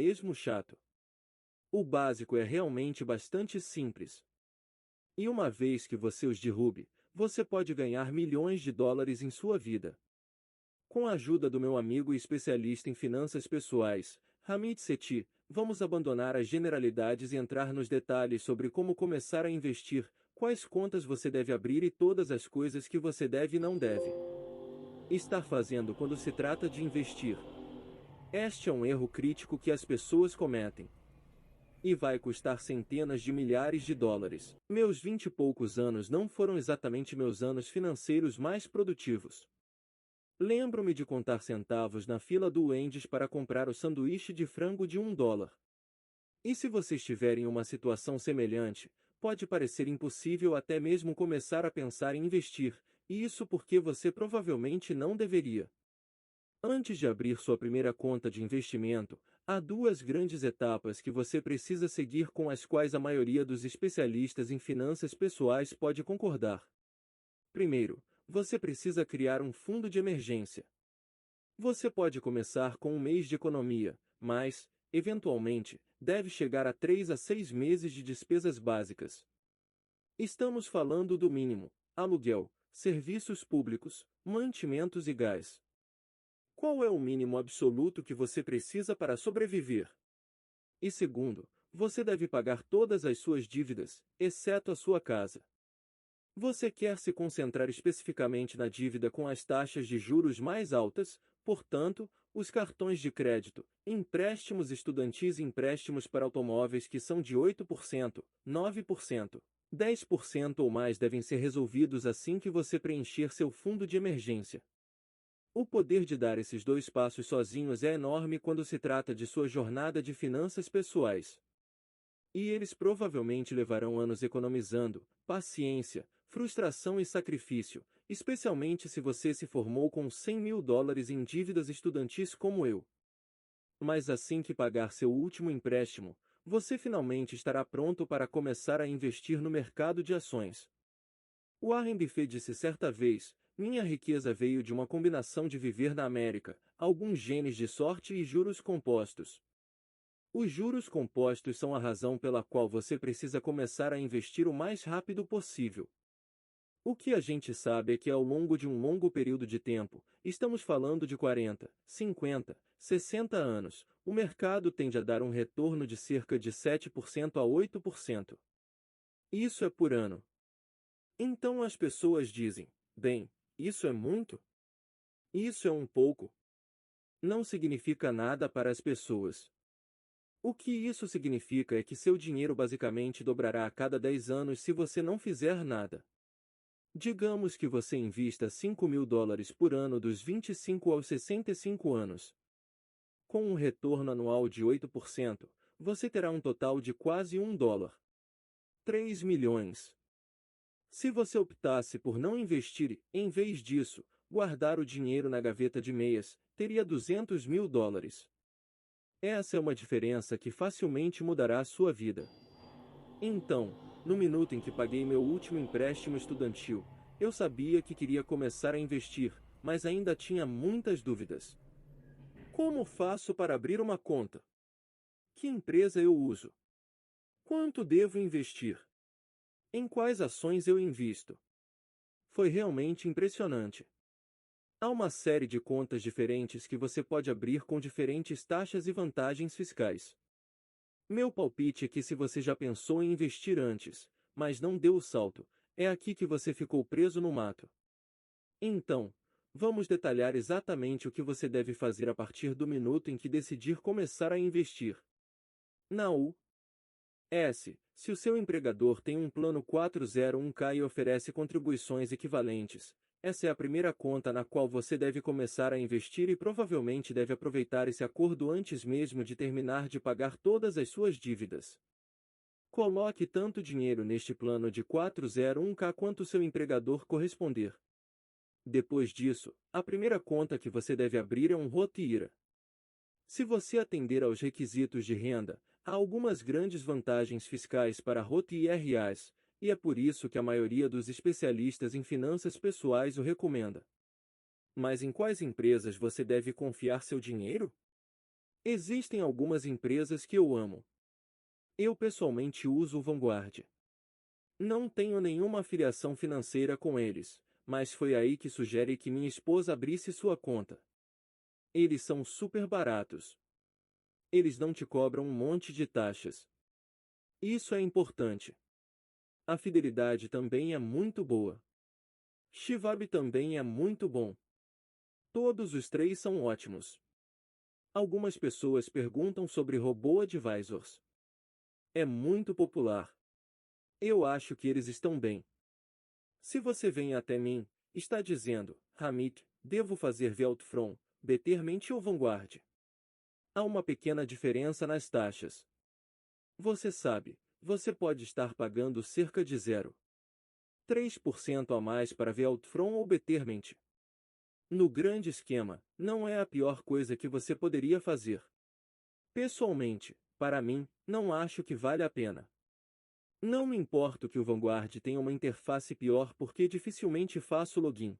mesmo chato. O básico é realmente bastante simples. E uma vez que você os derrube, você pode ganhar milhões de dólares em sua vida. Com a ajuda do meu amigo e especialista em finanças pessoais, Ramit Sethi, vamos abandonar as generalidades e entrar nos detalhes sobre como começar a investir, quais contas você deve abrir e todas as coisas que você deve e não deve estar fazendo quando se trata de investir. Este é um erro crítico que as pessoas cometem. E vai custar centenas de milhares de dólares. Meus 20 e poucos anos não foram exatamente meus anos financeiros mais produtivos. Lembro-me de contar centavos na fila do Wendy's para comprar o sanduíche de frango de $1. E se você estiver em uma situação semelhante, pode parecer impossível até mesmo começar a pensar em investir, e isso porque você provavelmente não deveria. Antes de abrir sua primeira conta de investimento, há duas grandes etapas que você precisa seguir com as quais a maioria dos especialistas em finanças pessoais pode concordar. Primeiro, você precisa criar um fundo de emergência. Você pode começar com um mês de economia, mas, eventualmente, deve chegar a 3 a 6 meses de despesas básicas. Estamos falando do mínimo: aluguel, serviços públicos, mantimentos e gás. Qual é o mínimo absoluto que você precisa para sobreviver? E segundo, você deve pagar todas as suas dívidas, exceto a sua casa. Você quer se concentrar especificamente na dívida com as taxas de juros mais altas, portanto, os cartões de crédito, empréstimos estudantis e empréstimos para automóveis que são de 8%, 9%, 10% ou mais devem ser resolvidos assim que você preencher seu fundo de emergência. O poder de dar esses dois passos sozinhos é enorme quando se trata de sua jornada de finanças pessoais. E eles provavelmente levarão anos economizando, paciência, frustração e sacrifício, especialmente se você se formou com $100.000 em dívidas estudantis como eu. Mas assim que pagar seu último empréstimo, você finalmente estará pronto para começar a investir no mercado de ações. Warren Buffett disse certa vez: minha riqueza veio de uma combinação de viver na América, alguns genes de sorte e juros compostos. Os juros compostos são a razão pela qual você precisa começar a investir o mais rápido possível. O que a gente sabe é que ao longo de um longo período de tempo, estamos falando de 40, 50, 60 anos, o mercado tende a dar um retorno de cerca de 7% a 8%. Isso é por ano. Então as pessoas dizem: bem, isso é muito? Isso é um pouco. Não significa nada para as pessoas. O que isso significa é que seu dinheiro basicamente dobrará a cada 10 anos se você não fizer nada. Digamos que você invista $5.000 por ano dos 25 aos 65 anos. Com um retorno anual de 8%, você terá um total de quase $1. 3 milhões. Se você optasse por não investir e, em vez disso, guardar o dinheiro na gaveta de meias, teria $200.000. Essa é uma diferença que facilmente mudará a sua vida. Então, no minuto em que paguei meu último empréstimo estudantil, eu sabia que queria começar a investir, mas ainda tinha muitas dúvidas. Como faço para abrir uma conta? Que empresa eu uso? Quanto devo investir? Em quais ações eu invisto? Foi realmente impressionante. Há uma série de contas diferentes que você pode abrir com diferentes taxas e vantagens fiscais. Meu palpite é que se você já pensou em investir antes, mas não deu o salto, é aqui que você ficou preso no mato. Então, vamos detalhar exatamente o que você deve fazer a partir do minuto em que decidir começar a investir. Na U.S., se o seu empregador tem um plano 401k e oferece contribuições equivalentes, essa é a primeira conta na qual você deve começar a investir e provavelmente deve aproveitar esse acordo antes mesmo de terminar de pagar todas as suas dívidas. Coloque tanto dinheiro neste plano de 401k quanto seu empregador corresponder. Depois disso, a primeira conta que você deve abrir é um Roth IRA. Se você atender aos requisitos de renda, há algumas grandes vantagens fiscais para Roth IRAs, e é por isso que a maioria dos especialistas em finanças pessoais o recomenda. Mas em quais empresas você deve confiar seu dinheiro? Existem algumas empresas que eu amo. Eu pessoalmente uso o Vanguard. Não tenho nenhuma afiliação financeira com eles, mas foi aí que sugere que minha esposa abrisse sua conta. Eles são super baratos. Eles não te cobram um monte de taxas. Isso é importante. A fidelidade também é muito boa. Schwab também é muito bom. Todos os três são ótimos. Algumas pessoas perguntam sobre Robo-Advisors. É muito popular. Eu acho que eles estão bem. Se você vem até mim, está dizendo, Hamid, devo fazer Veltfron, Betterment ou Vanguard? Há uma pequena diferença nas taxas. Você sabe, você pode estar pagando cerca de 0,3% a mais para Veltfron ou Betterment. No grande esquema, não é a pior coisa que você poderia fazer. Pessoalmente, para mim, não acho que vale a pena. Não me importo que o Vanguard tenha uma interface pior porque dificilmente faço login.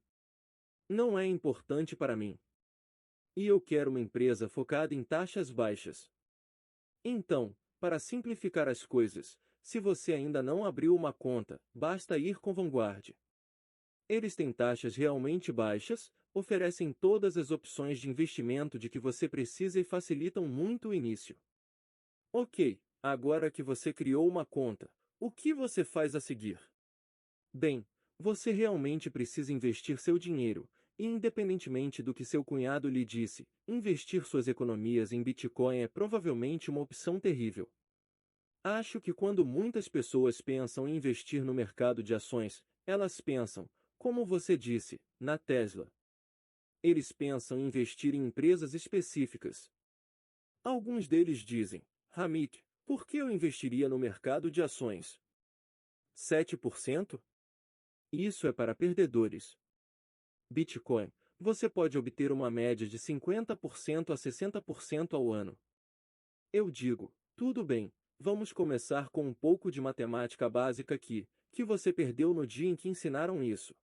Não é importante para mim. E eu quero uma empresa focada em taxas baixas. Então, para simplificar as coisas, se você ainda não abriu uma conta, basta ir com Vanguard. Eles têm taxas realmente baixas, oferecem todas as opções de investimento de que você precisa e facilitam muito o início. Ok, agora que você criou uma conta, o que você faz a seguir? Bem, você realmente precisa investir seu dinheiro, e independentemente do que seu cunhado lhe disse, investir suas economias em Bitcoin é provavelmente uma opção terrível. Acho que quando muitas pessoas pensam em investir no mercado de ações, elas pensam, como você disse, na Tesla. Eles pensam em investir em empresas específicas. Alguns deles dizem, Hamid, por que eu investiria no mercado de ações? 7%? Isso é para perdedores. Bitcoin, você pode obter uma média de 50% a 60% ao ano. Eu digo, tudo bem, vamos começar com um pouco de matemática básica que você perdeu no dia em que ensinaram isso.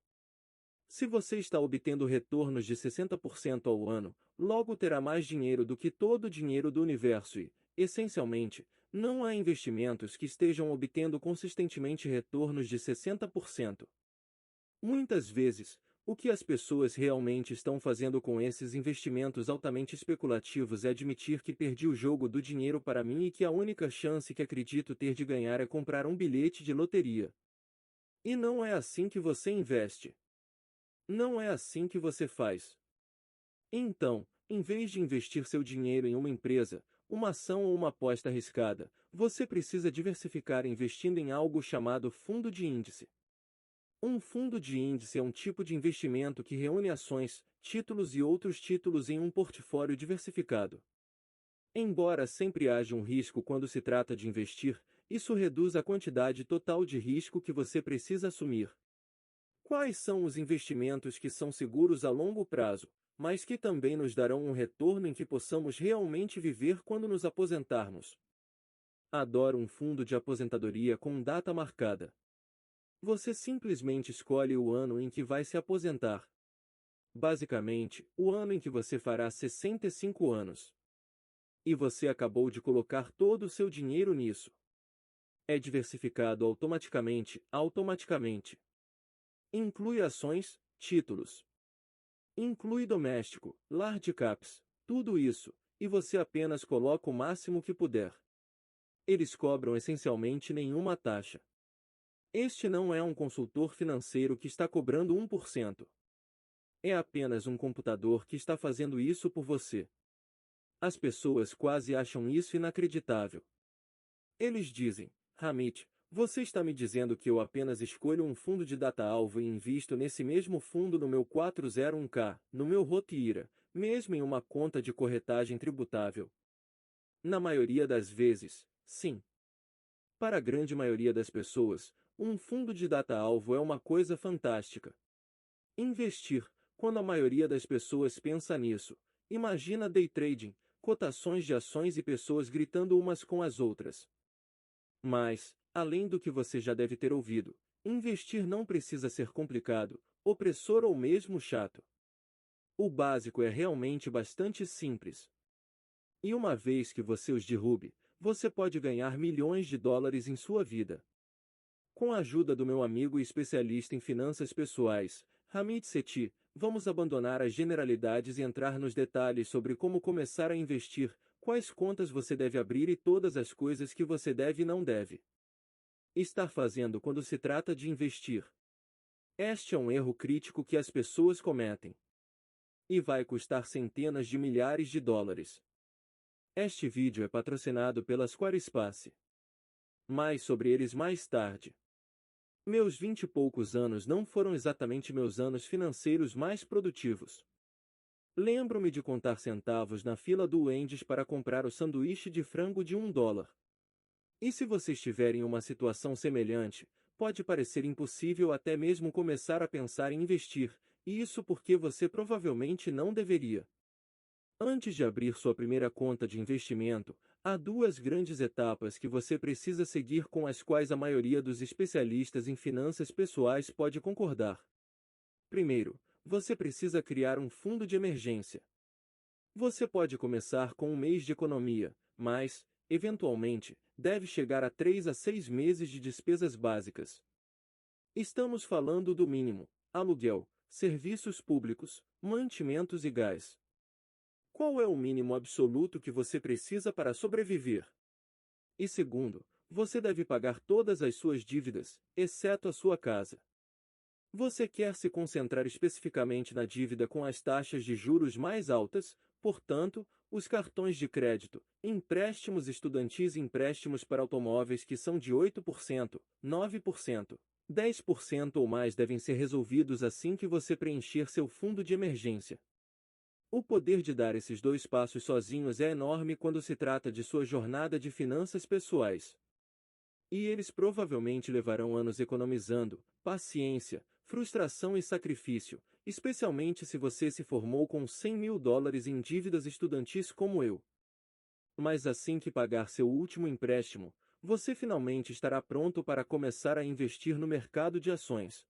Se você está obtendo retornos de 60% ao ano, logo terá mais dinheiro do que todo o dinheiro do universo e, essencialmente, não há investimentos que estejam obtendo consistentemente retornos de 60%. Muitas vezes, o que as pessoas realmente estão fazendo com esses investimentos altamente especulativos é admitir que perdi o jogo do dinheiro para mim e que a única chance que acredito ter de ganhar é comprar um bilhete de loteria. E não é assim que você investe. Não é assim que você faz. Então, em vez de investir seu dinheiro em uma empresa, uma ação ou uma aposta arriscada, você precisa diversificar investindo em algo chamado fundo de índice. Um fundo de índice é um tipo de investimento que reúne ações, títulos e outros títulos em um portfólio diversificado. Embora sempre haja um risco quando se trata de investir, isso reduz a quantidade total de risco que você precisa assumir. Quais são os investimentos que são seguros a longo prazo, mas que também nos darão um retorno em que possamos realmente viver quando nos aposentarmos? Adoro um fundo de aposentadoria com data marcada. Você simplesmente escolhe o ano em que vai se aposentar. Basicamente, o ano em que você fará 65 anos. E você acabou de colocar todo o seu dinheiro nisso. É diversificado automaticamente. Inclui ações, títulos. Inclui doméstico, large caps, tudo isso, e você apenas coloca o máximo que puder. Eles cobram essencialmente nenhuma taxa. Este não é um consultor financeiro que está cobrando 1%. É apenas um computador que está fazendo isso por você. As pessoas quase acham isso inacreditável. Eles dizem, Hamid, você está me dizendo que eu apenas escolho um fundo de data-alvo e invisto nesse mesmo fundo no meu 401k, no meu Roth IRA, mesmo em uma conta de corretagem tributável? Na maioria das vezes, sim. Para a grande maioria das pessoas, um fundo de data-alvo é uma coisa fantástica. Investir, quando a maioria das pessoas pensa nisso, imagina day trading, cotações de ações e pessoas gritando umas com as outras. Mas, além do que você já deve ter ouvido, investir não precisa ser complicado, opressor ou mesmo chato. O básico é realmente bastante simples. E uma vez que você os derrube, você pode ganhar milhões de dólares em sua vida. Com a ajuda do meu amigo e especialista em finanças pessoais, Ramit Sethi, vamos abandonar as generalidades e entrar nos detalhes sobre como começar a investir, quais contas você deve abrir e todas as coisas que você deve e não deve estar fazendo quando se trata de investir. Este é um erro crítico que as pessoas cometem. E vai custar centenas de milhares de dólares. Este vídeo é patrocinado pela Squarespace. Mais sobre eles mais tarde. Meus 20 e poucos anos não foram exatamente meus anos financeiros mais produtivos. Lembro-me de contar centavos na fila do Wendy's para comprar o sanduíche de frango de $1. E se você estiver em uma situação semelhante, pode parecer impossível até mesmo começar a pensar em investir, e isso porque você provavelmente não deveria. Antes de abrir sua primeira conta de investimento, há duas grandes etapas que você precisa seguir com as quais a maioria dos especialistas em finanças pessoais pode concordar. Primeiro, você precisa criar um fundo de emergência. Você pode começar com um mês de economia, mas, eventualmente, deve chegar a 3 a 6 meses de despesas básicas. Estamos falando do mínimo: aluguel, serviços públicos, mantimentos e gás. Qual é o mínimo absoluto que você precisa para sobreviver? E segundo, você deve pagar todas as suas dívidas, exceto a sua casa. Você quer se concentrar especificamente na dívida com as taxas de juros mais altas, portanto, os cartões de crédito, empréstimos estudantis e empréstimos para automóveis que são de 8%, 9%, 10% ou mais devem ser resolvidos assim que você preencher seu fundo de emergência. O poder de dar esses dois passos sozinhos é enorme quando se trata de sua jornada de finanças pessoais. E eles provavelmente levarão anos economizando, paciência, frustração e sacrifício, especialmente se você se formou com $100.000 em dívidas estudantis como eu. Mas assim que pagar seu último empréstimo, você finalmente estará pronto para começar a investir no mercado de ações.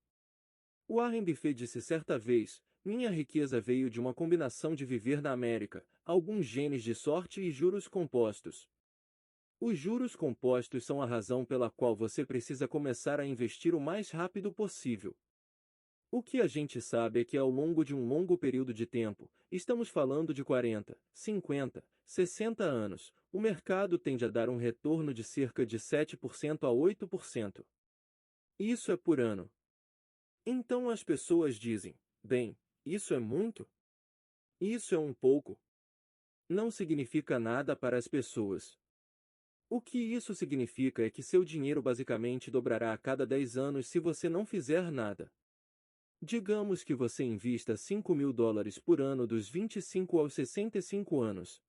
Warren Buffett disse certa vez: minha riqueza veio de uma combinação de viver na América, alguns genes de sorte e juros compostos. Os juros compostos são a razão pela qual você precisa começar a investir o mais rápido possível. O que a gente sabe é que ao longo de um longo período de tempo, estamos falando de 40, 50, 60 anos, o mercado tende a dar um retorno de cerca de 7% a 8%. Isso é por ano. Então as pessoas dizem: bem, isso é muito? Isso é um pouco. Não significa nada para as pessoas. O que isso significa é que seu dinheiro basicamente dobrará a cada 10 anos se você não fizer nada. Digamos que você invista $5.000 por ano dos 25 aos 65 anos.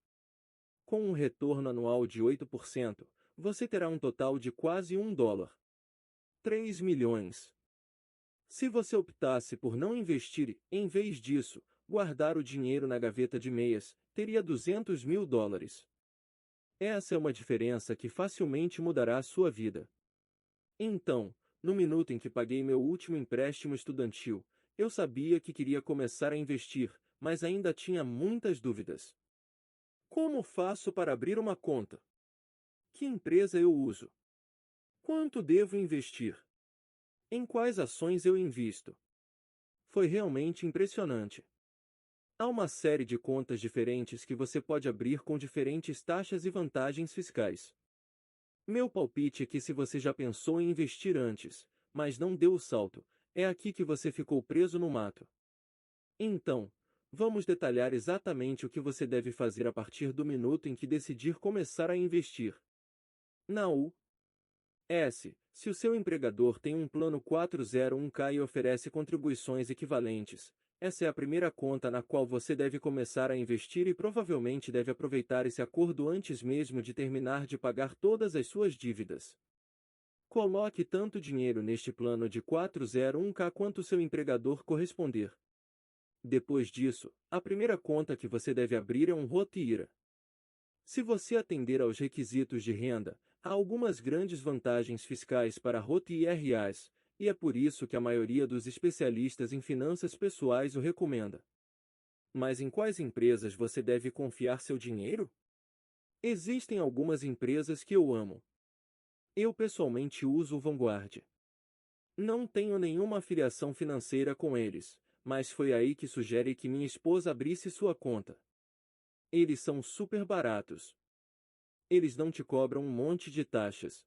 Com um retorno anual de 8%, você terá um total de quase $1. 3 milhões. Se você optasse por não investir e, em vez disso, guardar o dinheiro na gaveta de meias, teria $200.000. Essa é uma diferença que facilmente mudará a sua vida. Então, no minuto em que paguei meu último empréstimo estudantil, eu sabia que queria começar a investir, mas ainda tinha muitas dúvidas. Como faço para abrir uma conta? Que empresa eu uso? Quanto devo investir? Em quais ações eu invisto? Foi realmente impressionante. Há uma série de contas diferentes que você pode abrir com diferentes taxas e vantagens fiscais. Meu palpite é que se você já pensou em investir antes, mas não deu o salto, é aqui que você ficou preso no mato. Então, vamos detalhar exatamente o que você deve fazer a partir do minuto em que decidir começar a investir. Na U.S., se o seu empregador tem um plano 401k e oferece contribuições equivalentes, essa é a primeira conta na qual você deve começar a investir e provavelmente deve aproveitar esse acordo antes mesmo de terminar de pagar todas as suas dívidas. Coloque tanto dinheiro neste plano de 401k quanto seu empregador corresponder. Depois disso, a primeira conta que você deve abrir é um Roth IRA. Se você atender aos requisitos de renda, há algumas grandes vantagens fiscais para Roth IRAs, e é por isso que a maioria dos especialistas em finanças pessoais o recomenda. Mas em quais empresas você deve confiar seu dinheiro? Existem algumas empresas que eu amo. Eu pessoalmente uso o Vanguard. Não tenho nenhuma afiliação financeira com eles, mas foi aí que sugere que minha esposa abrisse sua conta. Eles são super baratos. Eles não te cobram um monte de taxas.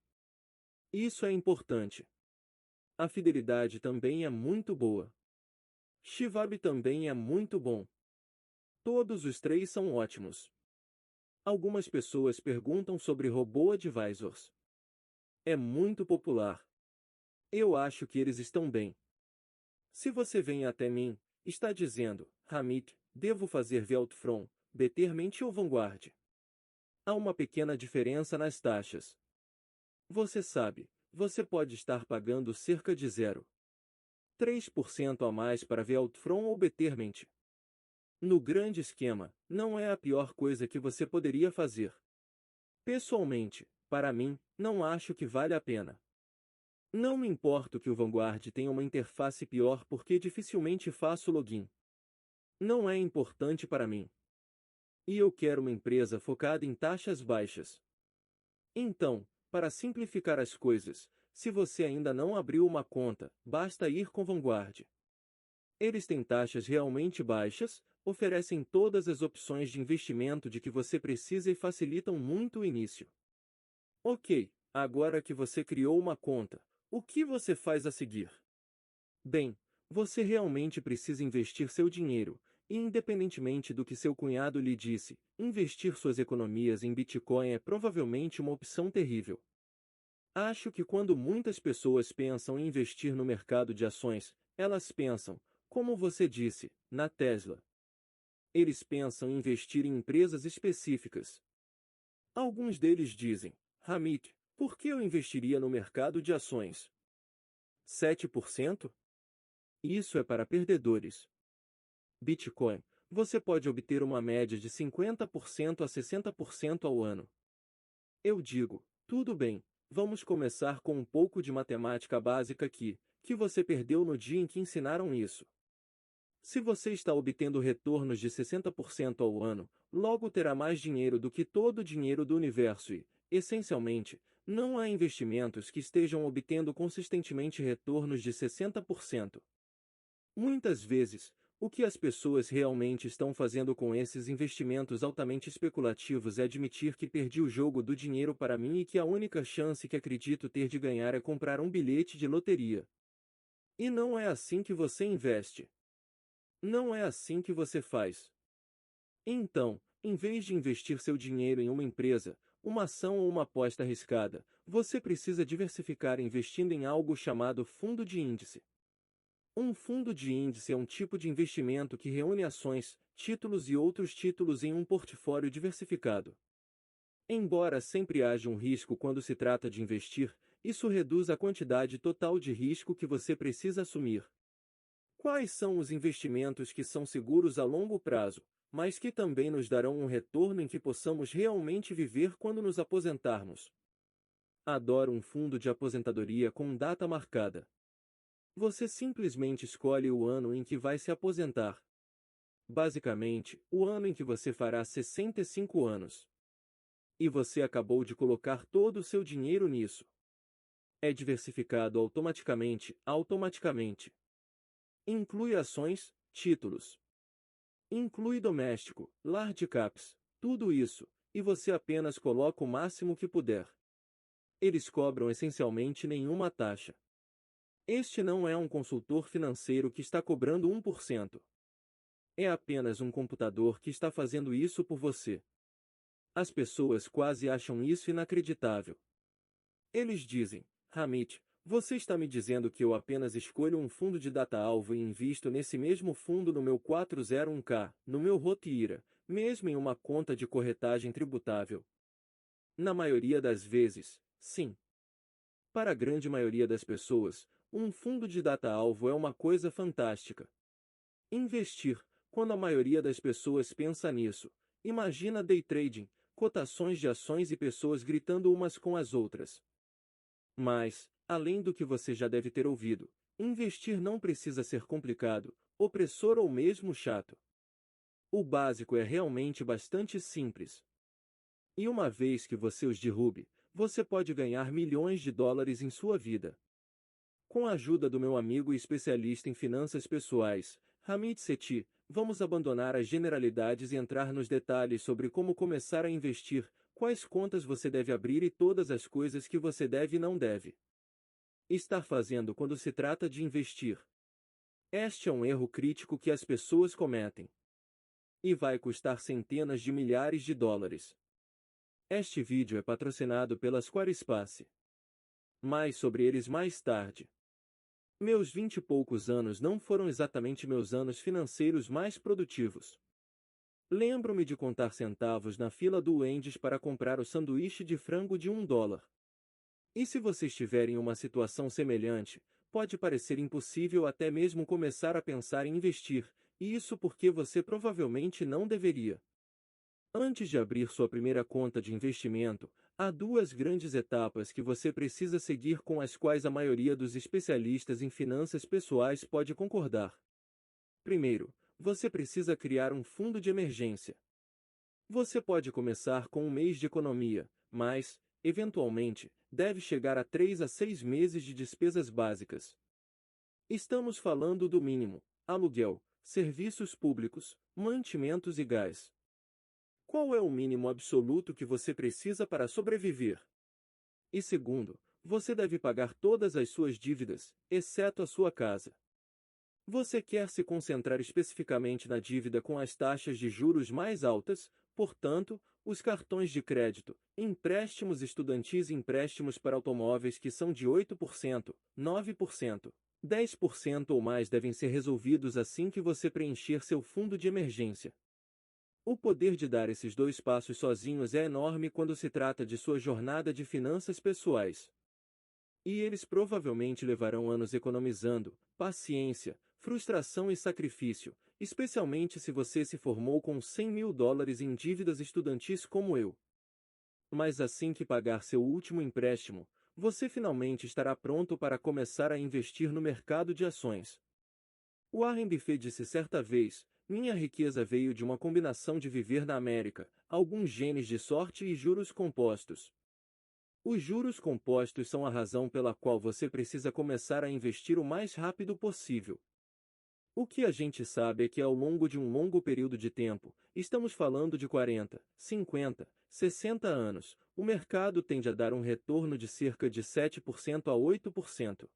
Isso é importante. A fidelidade também é muito boa. Shivab também é muito bom. Todos os três são ótimos. Algumas pessoas perguntam sobre robô advisors. É muito popular. Eu acho que eles estão bem. Se você vem até mim, está dizendo, Hamid, devo fazer Veltfron, Betterment ou Vanguard? Há uma pequena diferença nas taxas. Você sabe, você pode estar pagando cerca de 0,3% a mais para Veltfron ou Betterment. No grande esquema, não é a pior coisa que você poderia fazer. Pessoalmente, para mim, não acho que vale a pena. Não me importo que o Vanguard tenha uma interface pior porque dificilmente faço login. Não é importante para mim. E eu quero uma empresa focada em taxas baixas. Então, para simplificar as coisas, se você ainda não abriu uma conta, basta ir com Vanguard. Eles têm taxas realmente baixas, oferecem todas as opções de investimento de que você precisa e facilitam muito o início. Ok, agora que você criou uma conta, o que você faz a seguir? Bem, você realmente precisa investir seu dinheiro, e independentemente do que seu cunhado lhe disse, investir suas economias em Bitcoin é provavelmente uma opção terrível. Acho que quando muitas pessoas pensam em investir no mercado de ações, elas pensam, como você disse, na Tesla. Eles pensam em investir em empresas específicas. Alguns deles dizem, Hamid, por que eu investiria no mercado de ações? 7%? Isso é para perdedores. Bitcoin, você pode obter uma média de 50% a 60% ao ano. Eu digo, tudo bem, vamos começar com um pouco de matemática básica que você perdeu no dia em que ensinaram isso. Se você está obtendo retornos de 60% ao ano, logo terá mais dinheiro do que todo o dinheiro do universo e, essencialmente, não há investimentos que estejam obtendo consistentemente retornos de 60%. Muitas vezes, o que as pessoas realmente estão fazendo com esses investimentos altamente especulativos é admitir que perdi o jogo do dinheiro para mim e que a única chance que acredito ter de ganhar é comprar um bilhete de loteria. E não é assim que você investe. Não é assim que você faz. Então, em vez de investir seu dinheiro em uma empresa, uma ação ou uma aposta arriscada, você precisa diversificar investindo em algo chamado fundo de índice. Um fundo de índice é um tipo de investimento que reúne ações, títulos e outros títulos em um portfólio diversificado. Embora sempre haja um risco quando se trata de investir, isso reduz a quantidade total de risco que você precisa assumir. Quais são os investimentos que são seguros a longo prazo, mas que também nos darão um retorno em que possamos realmente viver quando nos aposentarmos? Adoro um fundo de aposentadoria com data marcada. Você simplesmente escolhe o ano em que vai se aposentar. Basicamente, o ano em que você fará 65 anos. E você acabou de colocar todo o seu dinheiro nisso. É diversificado automaticamente. Inclui ações, títulos. Inclui doméstico, large caps, tudo isso, e você apenas coloca o máximo que puder. Eles cobram essencialmente nenhuma taxa. Este não é um consultor financeiro que está cobrando 1%. É apenas um computador que está fazendo isso por você. As pessoas quase acham isso inacreditável. Eles dizem, Hamid, você está me dizendo que eu apenas escolho um fundo de data-alvo e invisto nesse mesmo fundo no meu 401k, no meu Roth IRA, mesmo em uma conta de corretagem tributável? Na maioria das vezes, sim. Para a grande maioria das pessoas, um fundo de data-alvo é uma coisa fantástica. Investir, quando a maioria das pessoas pensa nisso, imagina day trading, cotações de ações e pessoas gritando umas com as outras. Mas, além do que você já deve ter ouvido, investir não precisa ser complicado, opressor ou mesmo chato. O básico é realmente bastante simples. E uma vez que você os derrube, você pode ganhar milhões de dólares em sua vida. Com a ajuda do meu amigo e especialista em finanças pessoais, Ramit Sethi, vamos abandonar as generalidades e entrar nos detalhes sobre como começar a investir, quais contas você deve abrir e todas as coisas que você deve e não deve estar fazendo quando se trata de investir. Este é um erro crítico que as pessoas cometem. E vai custar centenas de milhares de dólares. Este vídeo é patrocinado pela Squarespace. Mais sobre eles mais tarde. Meus 20 e poucos anos não foram exatamente meus anos financeiros mais produtivos. Lembro-me de contar centavos na fila do Wendy's para comprar o sanduíche de frango de $1. E se você estiver em uma situação semelhante, pode parecer impossível até mesmo começar a pensar em investir, e isso porque você provavelmente não deveria. Antes de abrir sua primeira conta de investimento, há duas grandes etapas que você precisa seguir com as quais a maioria dos especialistas em finanças pessoais pode concordar. Primeiro, você precisa criar um fundo de emergência. Você pode começar com um mês de economia, mas, eventualmente, deve chegar a 3 a 6 meses de despesas básicas. Estamos falando do mínimo: aluguel, serviços públicos, mantimentos e gás. Qual é o mínimo absoluto que você precisa para sobreviver? E segundo, você deve pagar todas as suas dívidas, exceto a sua casa. Você quer se concentrar especificamente na dívida com as taxas de juros mais altas, portanto, os cartões de crédito, empréstimos estudantis e empréstimos para automóveis que são de 8%, 9%, 10% ou mais devem ser resolvidos assim que você preencher seu fundo de emergência. O poder de dar esses dois passos sozinhos é enorme quando se trata de sua jornada de finanças pessoais. E eles provavelmente levarão anos economizando, paciência, frustração e sacrifício, especialmente se você se formou com $100.000 em dívidas estudantis como eu. Mas assim que pagar seu último empréstimo, você finalmente estará pronto para começar a investir no mercado de ações. Warren Buffett disse certa vez: minha riqueza veio de uma combinação de viver na América, alguns genes de sorte e juros compostos. Os juros compostos são a razão pela qual você precisa começar a investir o mais rápido possível. O que a gente sabe é que ao longo de um longo período de tempo, estamos falando de 40, 50, 60 anos, o mercado tende a dar um retorno de cerca de 7% a 8%.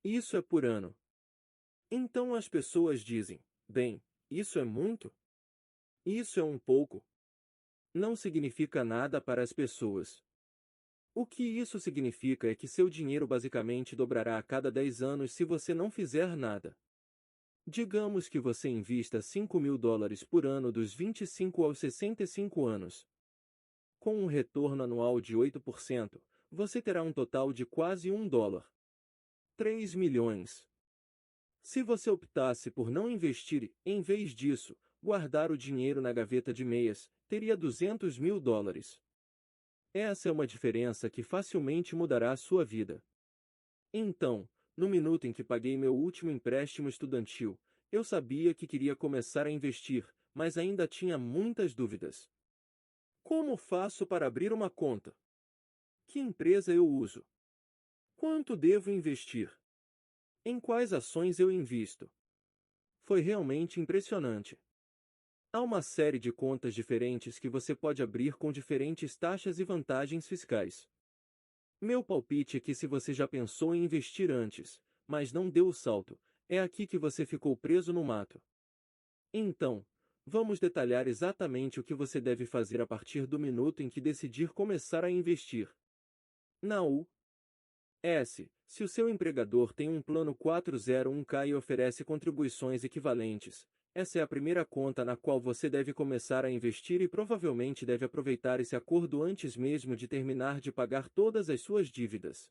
Isso é por ano. Então as pessoas dizem: bem, isso é muito? Isso é um pouco. Não significa nada para as pessoas. O que isso significa é que seu dinheiro basicamente dobrará a cada 10 anos se você não fizer nada. Digamos que você invista $5.000 por ano dos 25 aos 65 anos. Com um retorno anual de 8%, você terá um total de quase $1. 3 milhões. Se você optasse por não investir e, em vez disso, guardar o dinheiro na gaveta de meias, teria $200.000. Essa é uma diferença que facilmente mudará a sua vida. Então, no minuto em que paguei meu último empréstimo estudantil, eu sabia que queria começar a investir, mas ainda tinha muitas dúvidas. Como faço para abrir uma conta? Que empresa eu uso? Quanto devo investir? Em quais ações eu invisto? Foi realmente impressionante. Há uma série de contas diferentes que você pode abrir com diferentes taxas e vantagens fiscais. Meu palpite é que se você já pensou em investir antes, mas não deu o salto, é aqui que você ficou preso no mato. Então, vamos detalhar exatamente o que você deve fazer a partir do minuto em que decidir começar a investir. Na U.S., se o seu empregador tem um plano 401(k) e oferece contribuições equivalentes, essa é a primeira conta na qual você deve começar a investir e provavelmente deve aproveitar esse acordo antes mesmo de terminar de pagar todas as suas dívidas.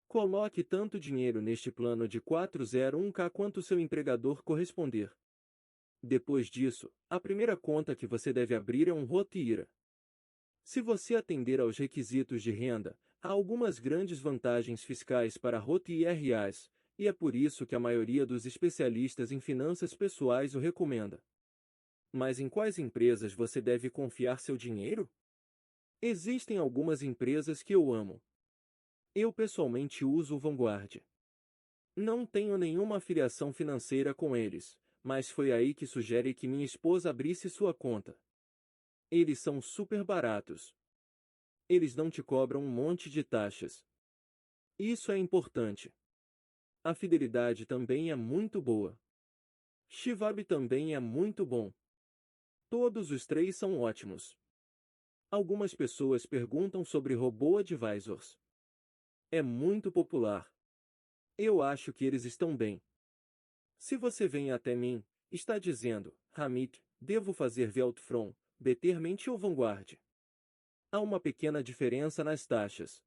Coloque tanto dinheiro neste plano de 401(k) quanto seu empregador corresponder. Depois disso, a primeira conta que você deve abrir é um Roth IRA. Se você atender aos requisitos de renda, há algumas grandes vantagens fiscais para Roth IRAs, e é por isso que a maioria dos especialistas em finanças pessoais o recomenda. Mas em quais empresas você deve confiar seu dinheiro? Existem algumas empresas que eu amo. Eu pessoalmente uso o Vanguard. Não tenho nenhuma afiliação financeira com eles, mas foi aí que sugere que minha esposa abrisse sua conta. Eles são super baratos. Eles não te cobram um monte de taxas. Isso é importante. A fidelidade também é muito boa. Schwab também é muito bom. Todos os três são ótimos. Algumas pessoas perguntam sobre Robo-Advisors. É muito popular. Eu acho que eles estão bem. Se você vem até mim, está dizendo, Hamid, devo fazer Veltfron, Betterment ou Vanguard? Há uma pequena diferença nas taxas.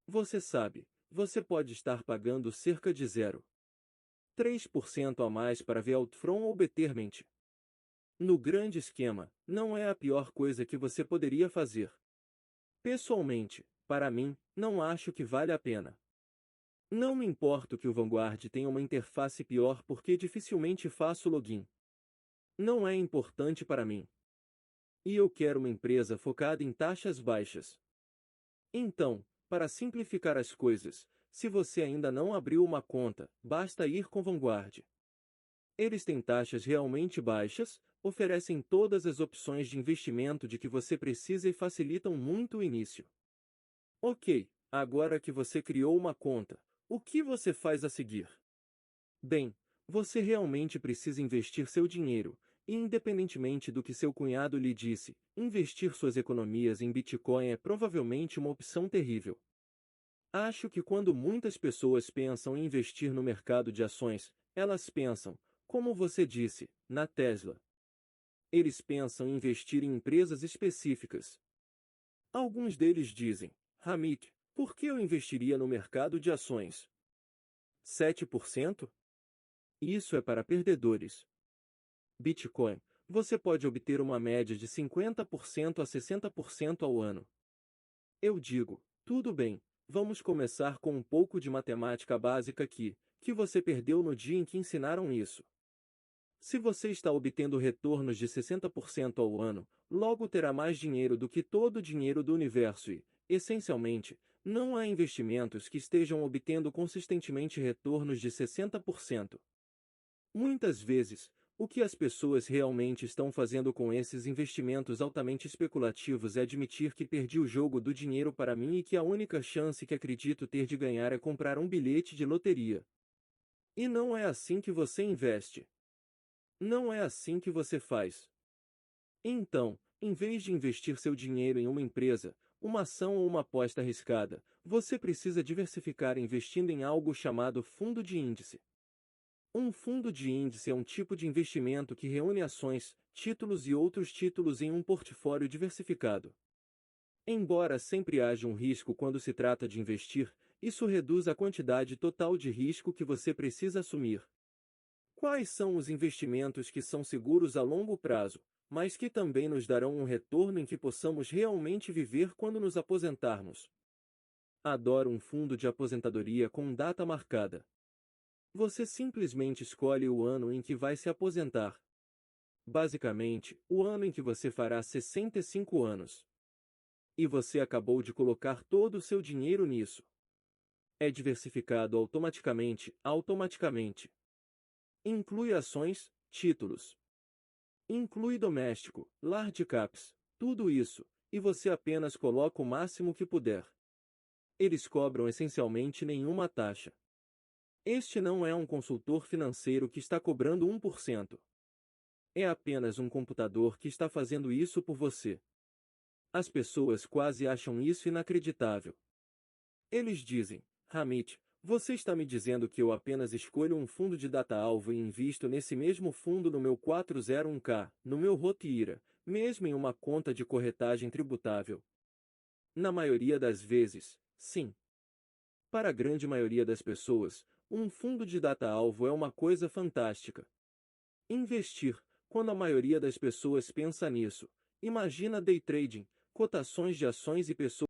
Você sabe, você pode estar pagando cerca de 0,3% a mais para Veltfron ou Betterment. No grande esquema, não é a pior coisa que você poderia fazer. Pessoalmente, para mim, não acho que vale a pena. Não me importo que o Vanguard tenha uma interface pior porque dificilmente faço login. Não é importante para mim. E eu quero uma empresa focada em taxas baixas. Então, para simplificar as coisas, se você ainda não abriu uma conta, basta ir com Vanguard. Eles têm taxas realmente baixas, oferecem todas as opções de investimento de que você precisa e facilitam muito o início. Ok, agora que você criou uma conta, o que você faz a seguir? Bem, você realmente precisa investir seu dinheiro, e independentemente do que seu cunhado lhe disse, investir suas economias em Bitcoin é provavelmente uma opção terrível. Acho que quando muitas pessoas pensam em investir no mercado de ações, elas pensam, como você disse, na Tesla. Eles pensam em investir em empresas específicas. Alguns deles dizem, Hamid, por que eu investiria no mercado de ações? 7%? Isso é para perdedores. Bitcoin, você pode obter uma média de 50% a 60% ao ano. Eu digo, tudo bem, vamos começar com um pouco de matemática básica que você perdeu no dia em que ensinaram isso. Se você está obtendo retornos de 60% ao ano, logo terá mais dinheiro do que todo o dinheiro do universo e, essencialmente, não há investimentos que estejam obtendo consistentemente retornos de 60%. Muitas vezes, o que as pessoas realmente estão fazendo com esses investimentos altamente especulativos é admitir que perdi o jogo do dinheiro para mim e que a única chance que acredito ter de ganhar é comprar um bilhete de loteria. E não é assim que você investe. Não é assim que você faz. Então, em vez de investir seu dinheiro em uma empresa, uma ação ou uma aposta arriscada, você precisa diversificar investindo em algo chamado fundo de índice. Um fundo de índice é um tipo de investimento que reúne ações, títulos e outros títulos em um portfólio diversificado. Embora sempre haja um risco quando se trata de investir, isso reduz a quantidade total de risco que você precisa assumir. Quais são os investimentos que são seguros a longo prazo, mas que também nos darão um retorno em que possamos realmente viver quando nos aposentarmos? Adoro um fundo de aposentadoria com data marcada. Você simplesmente escolhe o ano em que vai se aposentar. Basicamente, o ano em que você fará 65 anos. E você acabou de colocar todo o seu dinheiro nisso. É diversificado automaticamente. Inclui ações, títulos. Inclui doméstico, large caps, tudo isso, e você apenas coloca o máximo que puder. Eles cobram essencialmente nenhuma taxa. Este não é um consultor financeiro que está cobrando 1%. É apenas um computador que está fazendo isso por você. As pessoas quase acham isso inacreditável. Eles dizem, Hamid, você está me dizendo que eu apenas escolho um fundo de data-alvo e invisto nesse mesmo fundo no meu 401k, no meu Roth IRA, mesmo em uma conta de corretagem tributável? Na maioria das vezes, sim. Para a grande maioria das pessoas, um fundo de data-alvo é uma coisa fantástica. Investir, quando a maioria das pessoas pensa nisso, imagina day trading, cotações de ações e pessoas